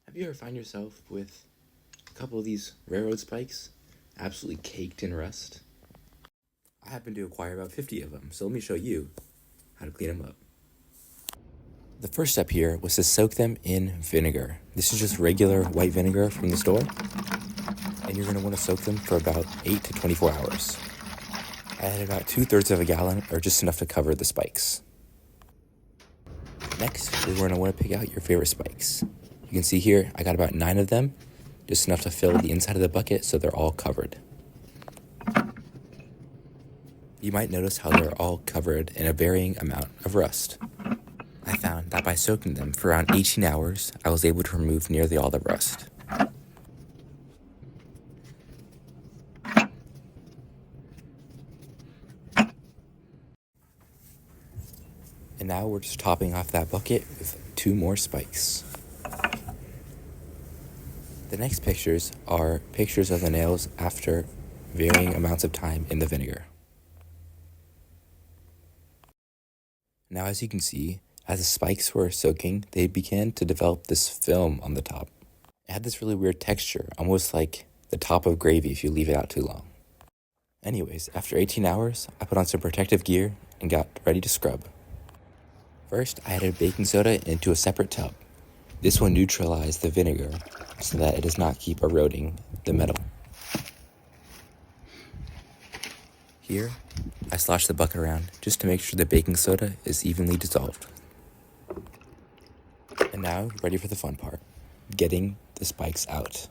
Have you ever found yourself with a couple of these railroad spikes absolutely caked in rust? I happen to acquire about 50 of them, so let me show you how to clean them up. The first step here was to soak them in vinegar. This is just regular white vinegar from the store, and you're going to want to soak them for about 8 to 24 hours. I had about 2/3 of a gallon, or just enough to cover the spikes. Next, you're going to want to pick out your favorite spikes. You can see here, I got about 9 of them, just enough to fill the inside of the bucket so they're all covered. You might notice how they're all covered in a varying amount of rust. I found that by soaking them for around 18 hours, I was able to remove nearly all the rust. And now we're just topping off that bucket with 2 more spikes. The next pictures are pictures of the nails after varying amounts of time in the vinegar. Now, as you can see, as the spikes were soaking, they began to develop this film on the top. It had this really weird texture, almost like the top of gravy if you leave it out too long. Anyways, after 18 hours, I put on some protective gear and got ready to scrub. First, I added baking soda into a separate tub. This will neutralize the vinegar so that it does not keep eroding the metal. Here, I slosh the bucket around just to make sure the baking soda is evenly dissolved. And now, ready for the fun part, getting the spikes out.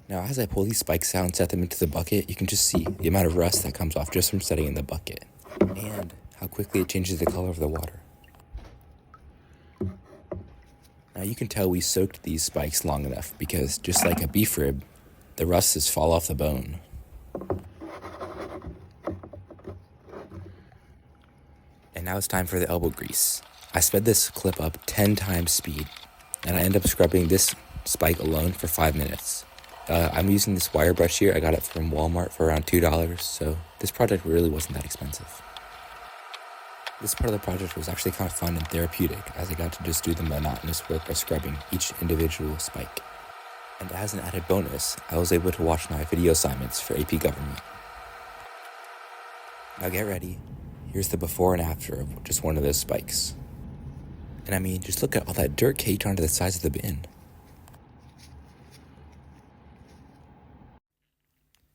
Now, as I pull these spikes out and set them into the bucket, you can just see the amount of rust that comes off just from setting in the bucket, and how quickly it changes the color of the water. Now, you can tell we soaked these spikes long enough because, just like a beef rib, the rust has fall off the bone. And now it's time for the elbow grease. I sped this clip up 10 times speed, and I end up scrubbing this spike alone for 5 minutes. I'm using this wire brush here. I got it from Walmart for around $2, so this project really wasn't that expensive. This part of the project was actually kind of fun and therapeutic, as I got to just do the monotonous work of scrubbing each individual spike. And as an added bonus, I was able to watch my video assignments for AP Government. Now get ready. Here's the before and after of just one of those spikes. And I mean, just look at all that dirt caked onto the sides of the bin.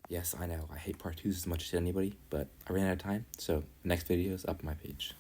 Yes, I know, I hate part 2s as much as anybody, but I ran out of time, so the next video is up on my page.